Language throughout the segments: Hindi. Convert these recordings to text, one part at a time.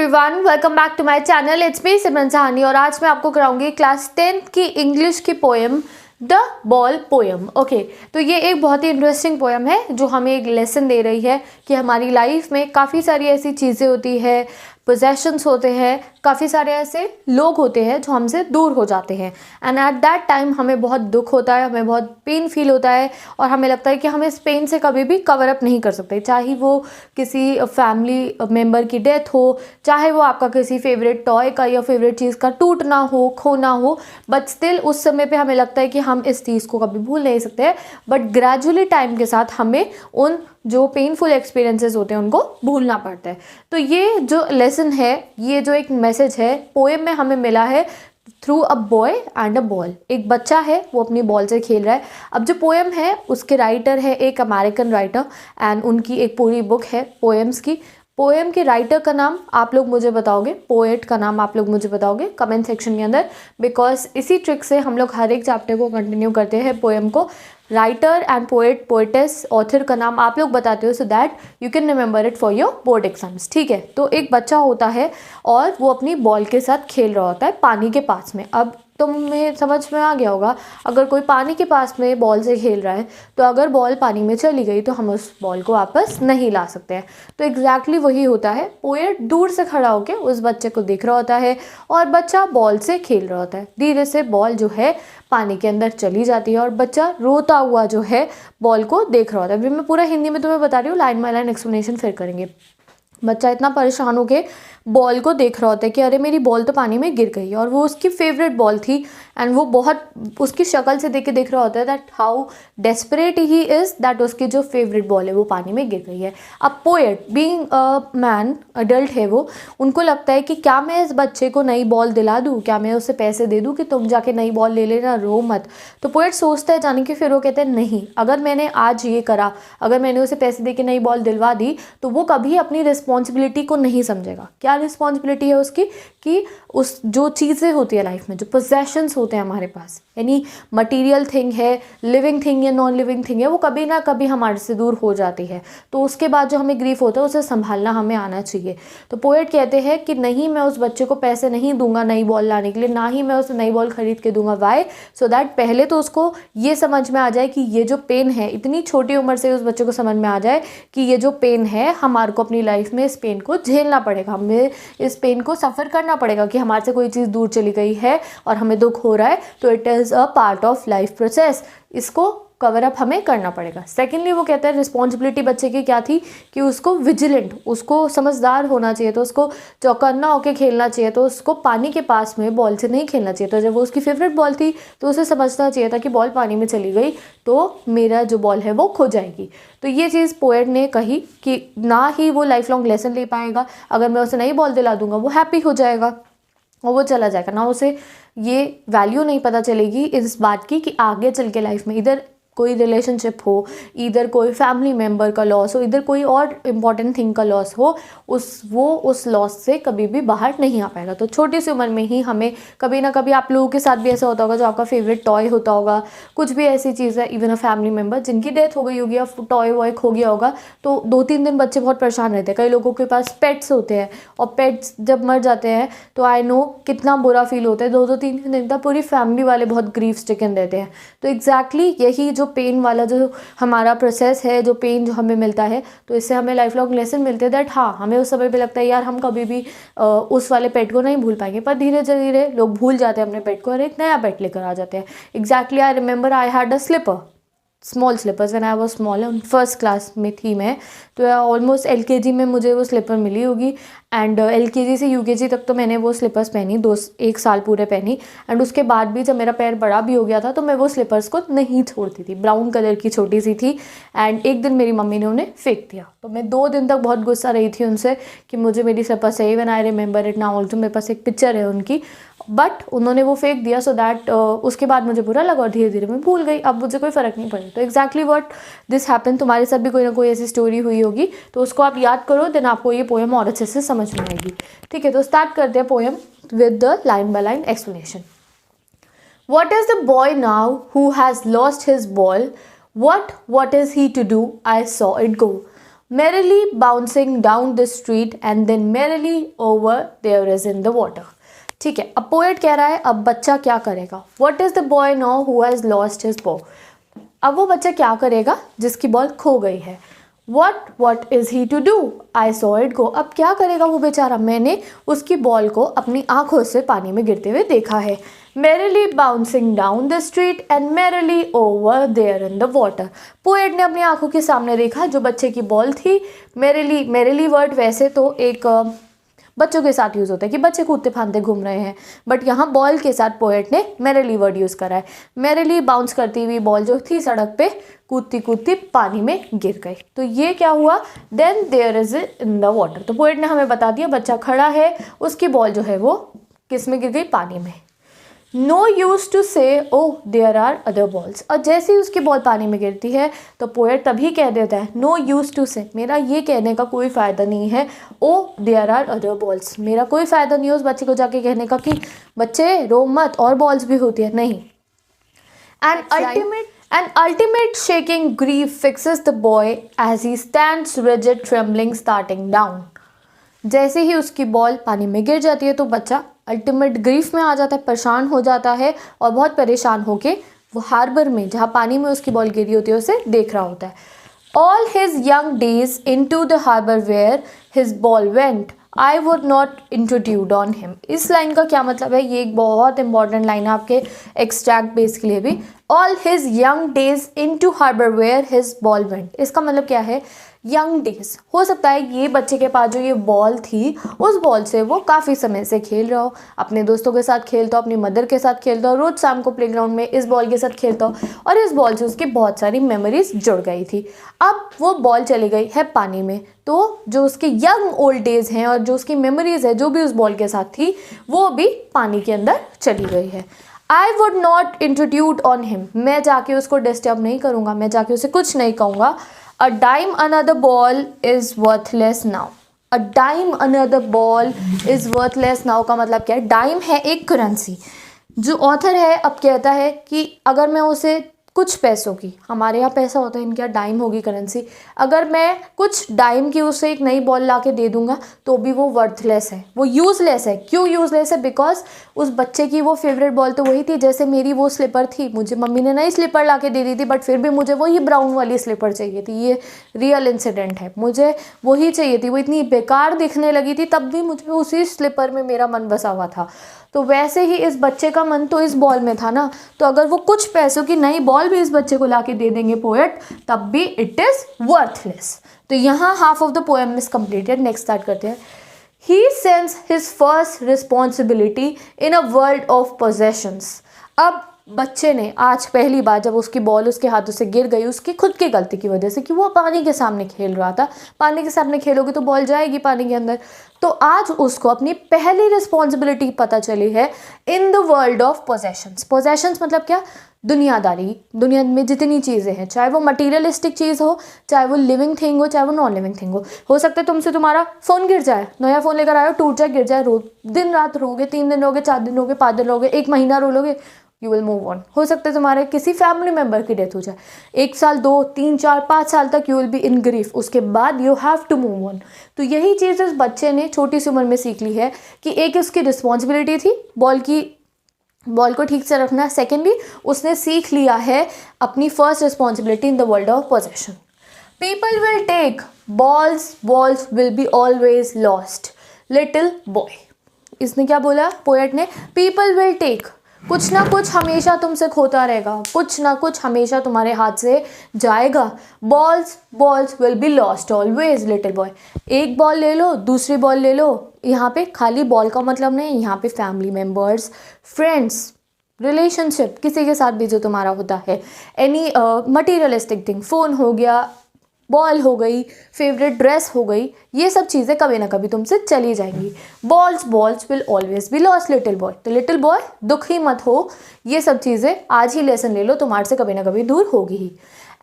Everyone, welcome back to my channel. It's me Simran Sahani और आज मैं आपको कराऊंगी क्लास 10th की इंग्लिश की poem the ball poem. Okay, तो ये एक बहुत ही इंटरेस्टिंग पोएम है जो हमें एक लेसन दे रही है कि हमारी लाइफ में काफ़ी सारी ऐसी चीज़ें होती है, पोजेशंस होते हैं, काफ़ी सारे ऐसे लोग होते हैं जो हमसे दूर हो जाते हैं एंड एट दैट टाइम हमें बहुत दुख होता है, हमें बहुत पेन फील होता है और हमें लगता है कि हम इस पेन से कभी भी कवर अप नहीं कर सकते, चाहे वो किसी फैमिली मेम्बर की डेथ हो, चाहे वो आपका किसी फेवरेट टॉय का या फेवरेट चीज़ का टूटना हो, खोना हो, बट स्टिल उस समय पे हमें लगता है कि हम इस चीज़ को कभी भूल नहीं सकते। बट ग्रेजुअली टाइम के साथ हमें उन जो पेनफुल एक्सपीरियंसेस होते हैं उनको भूलना पड़ता है। तो ये जो लेसन है, ये जो एक मैसेज है पोएम में हमें मिला है through a boy and a ball. एक बच्चा है, वो अपनी बॉल से खेल रहा है। अब जो पोएम है उसके राइटर है एक अमेरिकन राइटर एंड उनकी एक पूरी बुक है पोएम्स की। पोएम के राइटर का नाम आप लोग मुझे बताओगे, पोएट का नाम आप लोग मुझे बताओगे कमेंट सेक्शन के अंदर, बिकॉज इसी ट्रिक से हम लोग हर एक चैप्टर को कंटिन्यू करते हैं पोएम को। Writer and poet, poetess, author का नाम आप लोग बताते हो so that you can remember it for your board exams. ठीक है, तो एक बच्चा होता है और वो अपनी बॉल के साथ खेल रहा होता है पानी के पास में। अब तुम्हें समझ में आ गया होगा, अगर कोई पानी के पास में बॉल से खेल रहा है तो अगर बॉल पानी में चली गई तो हम उस बॉल को वापस नहीं ला सकते हैं। तो एग्जैक्टली वही होता है, पोएट दूर से खड़ा होकर उस बच्चे को देख रहा होता है और बच्चा बॉल से खेल रहा होता है। धीरे से बॉल जो है पानी के अंदर चली जाती है और बच्चा रोता हुआ जो है बॉल को देख रहा होता है। अभी मैं पूरा हिंदी में तुम्हें बता रही हूँ, लाइन बाय लाइन एक्सप्लेनेशन फिर करेंगे। बच्चा इतना परेशान हो के बॉल को देख रहा होता है कि अरे मेरी बॉल तो पानी में गिर गई है और वो उसकी फेवरेट बॉल थी एंड वो बहुत उसकी शक्ल से देख रहा होता है that how desperate he is that उसकी जो फेवरेट बॉल है वो पानी में गिर गई है। अब poet being a man, adult है वो, उनको लगता है कि क्या मैं इस बच्चे को नई बॉल दिला दूँ, क्या मैं उसे पैसे दे दूँ कि तुम जाके नई बॉल ले लेना, रो मत। तो पोएट सोचता है जाने के, फिर वो कहते हैं नहीं, अगर मैंने आज ये करा, अगर मैंने उसे पैसे दे के नई बॉल दिलवा दी तो वो कभी अपनी रिस्पॉन्सिबिलिटी को नहीं समझेगा। क्या रिस्पॉन्सिबिलिटी है उसकी कि उस जो चीज़ें होती है लाइफ में, जो पोजेशंस होते हैं हमारे पास, यानी मटेरियल थिंग है, लिविंग थिंग या नॉन लिविंग थिंग है, वो कभी ना कभी हमारे से दूर हो जाती है। तो उसके बाद जो हमें ग्रीफ होता है उसे संभालना हमें आना चाहिए। तो पोएट कहते हैं कि नहीं, मैं उस बच्चे को पैसे नहीं दूंगा नई बॉल लाने के लिए, ना ही मैं उसे नई बॉल खरीद के दूंगा। वाई? सो दैट पहले तो उसको ये समझ में आ जाए कि ये जो पेन है, इतनी छोटी उम्र से उस बच्चे को समझ में आ जाए कि ये जो पेन है हमारे को अपनी लाइफ में इस पेन को झेलना पड़ेगा, हमें इस पेन को सफ़र करना पड़ेगा कि हमारे से कोई चीज़ दूर चली गई है और हमें दुख हो रहा है। तो it is a part of life process, इसको कवर अप हमें करना पड़ेगा। सेकेंडली वो कहता है रिस्पॉन्सिबिलिटी बच्चे की क्या थी कि उसको विजिलेंट, उसको समझदार होना चाहिए, तो उसको चौकन्ना होकर खेलना चाहिए, तो उसको पानी के पास में बॉल से नहीं खेलना चाहिए। तो जब वो उसकी फेवरेट बॉल थी तो उसे समझना चाहिए था कि बॉल पानी में चली गई तो मेरा जो बॉल है वो खो जाएगी। तो ये चीज़ पोएट ने कही कि ना ही वो लाइफ लॉन्ग लेसन ले पाएगा, अगर मैं उसे नई बॉल दिला दूंगा वो हैप्पी हो जाएगा और वो चला जाएगा, ना उसे ये वैल्यू नहीं पता चलेगी इस बात की कि आगे चल के लाइफ में इधर कोई रिलेशनशिप हो, इधर कोई फैमिली मेम्बर का लॉस हो, इधर कोई और इम्पॉर्टेंट थिंग का लॉस हो, उस लॉस से कभी भी बाहर नहीं आ पाएगा। तो छोटी सी उम्र में ही हमें कभी ना कभी, आप लोगों के साथ भी ऐसा होता होगा, जो आपका फेवरेट टॉय होता होगा, कुछ भी ऐसी चीज़ है, इवन अ फैमिली मेम्बर जिनकी डेथ हो गई होगी या टॉय वॉय खो गया होगा, तो 2-3 दिन बच्चे बहुत परेशान रहते हैं। कई लोगों के पास पेट्स होते हैं और पेट्स जब मर जाते हैं तो आई नो कितना बुरा फील होता है। 2-3 दिन तक पूरी फैमिली वाले बहुत ग्रीफ स्टिकन रहते हैं। तो एग्जैक्टली यही जो पेन वाला जो हमारा प्रोसेस है, जो पेन जो हमें मिलता है, तो इससे हमें लाइफ लॉन्ग लेसन मिलते हैं दैट हाँ, हमें उस समय पे लगता है यार हम कभी भी उस वाले पेट को नहीं भूल पाएंगे, पर धीरे धीरे लोग भूल जाते हैं अपने पेट को और एक नया पेट लेकर आ जाते हैं। Exactly I remember I had a slipper, small slippers when I was small, first class में थी मैं, तो ऑलमोस्ट LKG में मुझे वो स्लीपर मिली होगी एंड LKG से UKG तक तो मैंने वो स्लीपर्स पहनी, 1 साल पूरे पहनी एंड उसके बाद भी जब मेरा पैर बड़ा भी हो गया था तो मैं वो स्लीपर्स को नहीं छोड़ती थी। ब्राउन कलर की छोटी सी थी एंड एक दिन मेरी मम्मी ने उन्हें फेंक दिया, तो मैं 2 दिन तक बहुत गुस्सा रही थी उनसे कि मुझे मेरी स्लीपर्स चाहिए। When I remember it now also, मेरे पास एक पिक्चर है उनकी, बट उन्होंने वो फेंक दिया सो दैट उसके बाद मुझे बुरा लगा और धीरे धीरे मैं भूल गई, अब मुझे कोई फ़र्क नहीं पड़ा। तो एग्जैक्टली व्हाट दिस हैपन, तुम्हारे साथ भी कोई ना कोई ऐसी स्टोरी हुई होगी, तो उसको आप याद करो, देन आपको ये पोएम और अच्छे से समझ में आएगी। ठीक है, तो स्टार्ट करते हैं poem with the line by line explanation. What is the boy now who has lost his ball? What is he to do? I saw it go. merrily bouncing down the street and then merrily over there is in the water। ठीक है, अब पोएट कह रहा है अब बच्चा क्या करेगा। What is the boy now who has lost his ball? अब वो बच्चा क्या करेगा जिसकी बॉल खो गई है। What is he to do? I saw it go। अब क्या करेगा वो बेचारा, मैंने उसकी बॉल को अपनी आंखों से पानी में गिरते हुए देखा है। Merrily bouncing down the street and merrily over there in the water। Poet ने अपनी आंखों के सामने देखा जो बच्चे की बॉल थी। मेरेली वर्ड वैसे तो एक बच्चों के साथ यूज़ होता है कि बच्चे कूदते फांदते घूम रहे हैं, बट यहाँ बॉल के साथ पोएट ने मेरेली वर्ड यूज़ करा है। मेरेली बाउंस करती हुई बॉल जो थी सड़क पे कूदती कूदती पानी में गिर गई। तो ये क्या हुआ, then there is in the water. तो पोएट ने हमें बता दिया बच्चा खड़ा है, उसकी बॉल जो है वो किस में गिर गई, पानी में। नो यूज टू से oh there are other balls. और जैसे ही उसकी बॉल पानी में गिरती है तो पोएट तभी कह देता है नो यूज टू से, मेरा ये कहने का कोई फ़ायदा नहीं है, oh there are other balls, मेरा कोई फ़ायदा नहीं है उस बच्चे को जाके कहने का कि बच्चे रो मत और बॉल्स भी होती है, नहीं। An ultimate shaking grief fixes the boy as he stands rigid trembling starting down। जैसे ही उसकी बॉल पानी में गिर जाती है तो बच्चा अल्टीमेट ग्रीफ में आ जाता है, परेशान हो जाता है और बहुत परेशान होके वो हार्बर में जहाँ पानी में उसकी बॉल गिरी होती है उसे देख रहा होता है। All his young days into the harbor where his ball went, I would not intrude on him। इस लाइन का क्या मतलब है, ये एक बहुत इंपॉर्टेंट लाइन है आपके एक्सट्रैक्ट बेस के लिए भी। All his young days into harbor where his ball went, इसका मतलब क्या है, यंग डेज, हो सकता है ये बच्चे के पास जो ये बॉल थी उस बॉल से वो काफ़ी समय से खेल रहा हो, अपने दोस्तों के साथ खेलता हो, अपनी मदर के साथ खेलता हो, रोज़ शाम को प्लेग्राउंड में इस बॉल के साथ खेलता हो और इस बॉल से उसकी बहुत सारी मेमोरीज जुड़ गई थी। अब वो बॉल चली गई है पानी में, तो जो उसके यंग ओल्ड डेज हैं और जो उसकी मेमोरीज है जो भी उस बॉल के साथ थी वो भी पानी के अंदर चली गई है। I would not introduce on him, मैं जाके उसको डिस्टर्ब नहीं करूँगा, मैं जाके उसे कुछ नहीं कहूँगा। A dime another ball is worthless now। A dime another ball is worthless now का मतलब क्या है, डाइम है एक करेंसी। जो ऑथर है अब कहता है कि अगर मैं उसे कुछ पैसों की, हमारे यहाँ पैसा होता है, इनके यहाँ डाइम होगी करेंसी, अगर मैं कुछ डाइम की उसे एक नई बॉल ला के दे दूंगा तो भी वो वर्थलेस है, वो यूज़लेस है। क्यों यूज़लेस है, बिकॉज उस बच्चे की वो फेवरेट बॉल तो वही थी। जैसे मेरी वो स्लीपर थी, मुझे मम्मी ने नई स्लीपर ला के दे दी थी बट फिर भी मुझे वही ब्राउन वाली स्लीपर चाहिए थी। ये रियल इंसिडेंट है, मुझे वही चाहिए थी, वो इतनी बेकार दिखने लगी थी तब भी मुझे उसी स्लीपर में मेरा मन बसा हुआ था। तो वैसे ही इस बच्चे का मन तो इस बॉल में था ना, तो अगर वो कुछ पैसों की नई बॉल भी इस बच्चे को लाके दे देंगे पोएट, तब भी इट इज़ वर्थलेस। तो यहाँ half of the poem is completed. Next start करते हैं। He sense his first responsibility in a world of possessions. अब बच्चे ने आज पहली बार जब उसकी बॉल उसके हाथों से गिर गई उसकी खुद की गलती की वजह से कि वो पानी के सामने खेल रहा था, पानी के सामने खेलोगे तो बॉल जाएगी पानी के अंदर, तो आज उसको अपनी पहली रिस्पॉन्सिबिलिटी पता चली है इन the world of possessions. Possessions मतलब क्या, दुनियादारी, दुनिया में जितनी चीज़ें हैं, चाहे वो मटीरियलिस्टिक चीज़ हो, चाहे वो लिविंग थिंग हो, चाहे वो नॉन लिविंग थिंग हो सकता है तुमसे तुम्हारा फ़ोन गिर जाए, नया फ़ोन लेकर आए हो, टूट जाए, गिर जाए, रो दिन रात रोगे, 3 दिन रोगे, 4 दिन रोगे, 5 दिन रोगे, 1 महीना रो लोगे, यू विल मूव ऑन। हो सकता है तुम्हारे किसी फैमिली मेम्बर की डेथ हो जाए, 1 साल 2 3 4 5 साल तक you will be in grief, उसके बाद you have to move on. तो यही चीज़ इस बच्चे ने छोटी सी उम्र में सीख ली है कि एक उसकी रिस्पॉन्सिबिलिटी थी बॉल को ठीक से रखना, सेकेंडली उसने सीख लिया है अपनी first responsibility in the world of possession. People will take balls will be always lost little boy. इसने क्या बोला पोएट ने, पीपल विल टेक, कुछ ना कुछ हमेशा तुमसे खोता रहेगा, कुछ ना कुछ हमेशा तुम्हारे हाथ से जाएगा। Balls will be lost always little boy. एक बॉल ले लो, दूसरी बॉल ले लो, यहाँ पे खाली बॉल का मतलब नहीं, यहाँ पे फैमिली मेम्बर्स, फ्रेंड्स, रिलेशनशिप, किसी के साथ भी जो तुम्हारा होता है, एनी मटीरियलिस्टिक थिंग, फ़ोन हो गया, बॉल हो गई, फेवरेट ड्रेस हो गई, ये सब चीज़ें कभी ना कभी तुमसे चली जाएंगी। Balls will always be lost little boy. तो लिटिल बॉय दुखी मत हो, ये सब चीज़ें आज ही लेसन ले लो, तुम्हारे से कभी ना कभी दूर होगी ही।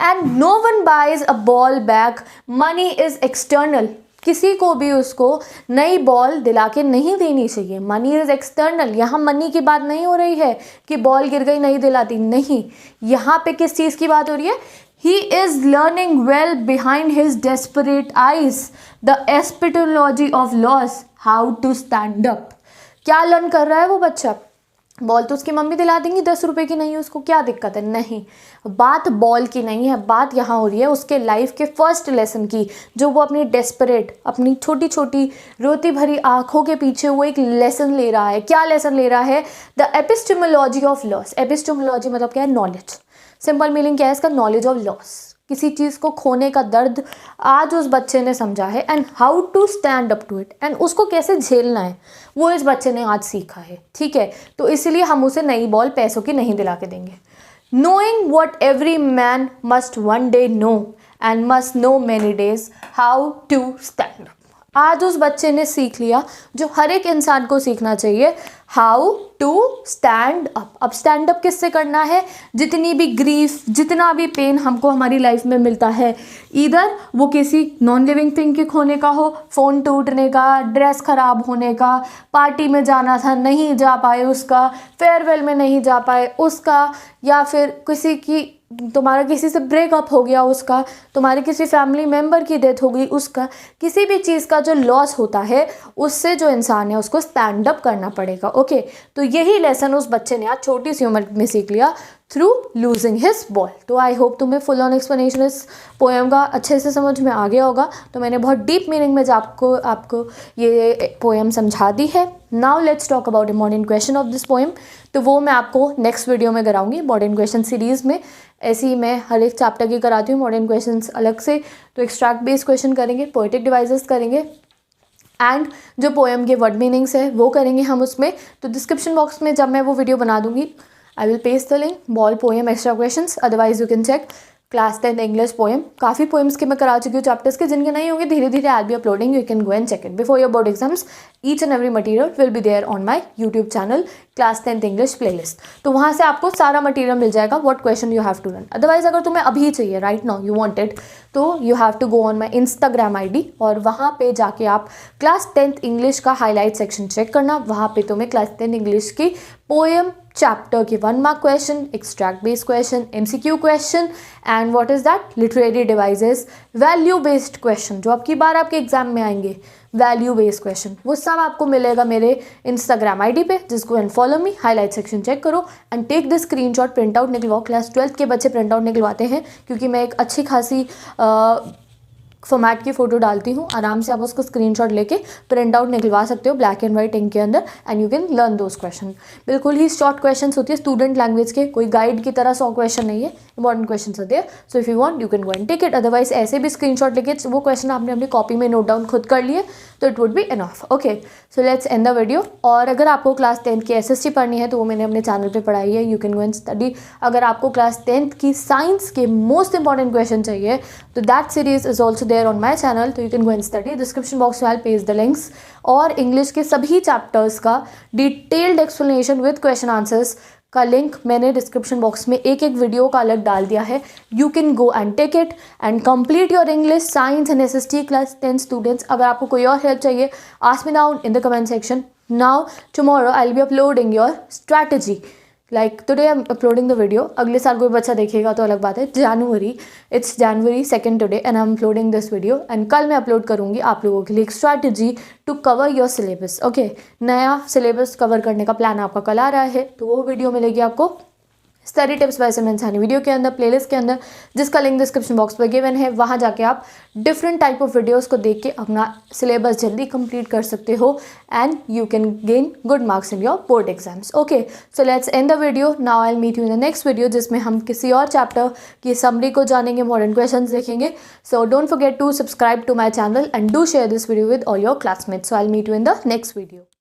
And no one buys a ball back, money is external. किसी को भी उसको नई बॉल दिला के नहीं देनी चाहिए। मनी इज़ एक्सटर्नल, यहाँ मनी की बात नहीं हो रही है कि बॉल गिर गई नहीं दिलाती, नहीं, यहाँ पे किस चीज़ की बात हो रही है, He is learning well behind his desperate eyes. The epistemology of loss. How to stand up. क्या लर्न कर रहा है वो बच्चा? बॉल तो उसकी मम्मी दिला देंगी 10 रुपए की, नहीं उसको क्या दिक्कत है? नहीं, बात बॉल की नहीं है, बात यहाँ हो रही है उसके लाइफ के फर्स्ट लेसन की, जो वो अपनी डेस्परेट, अपनी छोटी छोटी रोती भरी आंखों के पीछे वो एक लेसन ले रहा है। क्या लेसन ले रहा है? The epistemology of loss. Epistemology मतलब क्या है? नॉलेज। सिंपल मीनिंग क्या है इसका? Knowledge of loss. किसी चीज़ को खोने का दर्द आज उस बच्चे ने समझा है, and how to stand up to it, and उसको कैसे झेलना है वो इस बच्चे ने आज सीखा है। ठीक है, तो इसलिए हम उसे नई बॉल पैसों की नहीं दिला के देंगे। Knowing what every man must one day know and must know many days, how to stand up. आज उस बच्चे ने सीख लिया जो हर एक इंसान को सीखना चाहिए, हाउ टू स्टैंड अप। अब स्टैंड अप किससे करना है? जितनी भी ग्रीफ, जितना भी पेन हमको हमारी लाइफ में मिलता है, इधर वो किसी नॉन लिविंग थिंग के खोने का हो, फ़ोन टूटने का, ड्रेस ख़राब होने का, पार्टी में जाना था नहीं जा पाए उसका, फेयरवेल में नहीं जा पाए उसका, या फिर किसी की, तुम्हारा किसी से ब्रेकअप हो गया उसका, तुम्हारे किसी फैमिली मेम्बर की डेथ हो गई उसका, किसी भी चीज़ का जो लॉस होता है उससे जो इंसान है उसको स्टैंड अप करना पड़ेगा। ओके, तो यही लेसन उस बच्चे ने आज छोटी सी उम्र में सीख लिया थ्रू लूजिंग हिज बॉल। तो आई होप तुम्हें फुल ऑन एक्सप्लेनेशन इस पोएम का अच्छे से समझ में आ गया होगा। तो मैंने बहुत डीप मीनिंग में आपको ये पोएम समझा दी है। Now let's talk about important question of this poem. तो वो मैं आपको नेक्स्ट वीडियो में कराऊंगी मॉडर्न क्वेश्चन सीरीज़ में। ऐसे ही मैं हर एक चैप्टर की कराती हूँ मॉडर्न क्वेश्चंस अलग से। तो एक्सट्रैक्ट बेस्ड क्वेश्चन करेंगे, पोएटिक डिवाइसेस करेंगे, एंड जो पोएम के वर्ड मीनिंग्स है वो करेंगे हम उसमें। तो डिस्क्रिप्शन बॉक्स में जब मैं वो वीडियो बना दूंगी, I will paste the link, ball poem extra questions, otherwise you can check class 10 English poem. काफ़ी पोएम्स के मैं करा चुकी हूँ चैप्टर्स के, जिनके नहीं होंगे धीरे धीरे I be uploading, you can go and check it before your board exams. Each and every material will be there on my YouTube channel class 10 English playlist. तो वहाँ से आपको सारा मटीरियल मिल जाएगा, what question you have to learn. Otherwise अगर तुम्हें अभी चाहिए, right now you want it, तो you have to go on my Instagram ID, और वहाँ पे जाके आप क्लास 10th इंग्लिश का हाईलाइट सेक्शन चेक करना। वहाँ पे तुम्हें क्लास 10 इंग्लिश की पोएम चैप्टर के 1 mark question, extract based question, MCQ question, and what is that, literary devices, value based question जो आपकी बार आपके एग्जाम में आएंगे, वैल्यू बेस्ड क्वेश्चन, वो सब आपको मिलेगा मेरे इंस्टाग्राम ID पे। जिसको and follow me, highlight section check करो and take the screenshot, print out निकलवाओ। क्लास 12th के बच्चे प्रिंट आउट निकलवाते हैं, क्योंकि मैं एक अच्छी खासी फॉर्मेट की फ़ोटो डालती हूँ। आराम से आप उसको स्क्रीनशॉट लेके प्रिंट आउट निकलवा सकते हो ब्लैक एंड वाइट इंक के अंदर, and you can learn those question. बिल्कुल ही शॉर्ट क्वेश्चंस होती है स्टूडेंट लैंग्वेज के, कोई गाइड की तरह 100 क्वेश्चन नहीं है, इंपॉर्टेंट क्वेश्चन होते हैं। So if you want you can go and take it, otherwise ऐसे भी स्क्रीनशॉट लेके वो क्वेश्चन आपने अपनी कॉपी में नोट डाउन खुद कर लिए तो it would be enough. Okay, so let's end the video. और अगर आपको क्लास 10th की SST पढ़नी है तो वो मैंने अपने चैनल पे पढ़ाई है, you can go and study. अगर आपको क्लास 10th की साइंस के मोस्ट इंपॉर्टेंट क्वेश्चन चाहिए तो that series is also there on my channel, तो you can go and study. Description box में आई पेस्ट द लिंक्स, और इंग्लिश के सभी चैप्टर्स का detailed explanation with question answers का लिंक मैंने डिस्क्रिप्शन बॉक्स में एक एक वीडियो का अलग डाल दिया है। You can go and take it and complete your English, science and SST class 10 students. अगर आपको कोई और हेल्प चाहिए, ask me down in the comment section. Now tomorrow I will be uploading your strategy, like today I am uploading the video. अगले साल कोई बच्चा देखेगा तो अलग बात है। It's January 2 today and I am uploading this video, and कल मैं अपलोड करूँगी आप लोगों के लिए एक strategy to cover your syllabus. Okay, नया सिलेबस कवर करने का प्लान आपका कल आ रहा है, तो वो वीडियो मिलेगी आपको study tips by Simran Sahani video के अंदर, प्लेलिस्ट के अंदर, जिसका लिंक डिस्क्रिप्शन बॉक्स पर गिवन है। वहाँ जाके आप डिफरेंट टाइप ऑफ वीडियोस को देख के अपना सिलेबस जल्दी कंप्लीट कर सकते हो, and you can gain good marks in your board exams. Okay, so let's end the video. Now I will meet you in the next video, जिसमें हम किसी और चैप्टर की समरी को जानेंगे, मॉडर्न क्वेश्चंस देखेंगे। So don't forget to subscribe to my channel and do share this video with all your classmates. So I will meet you in the next video.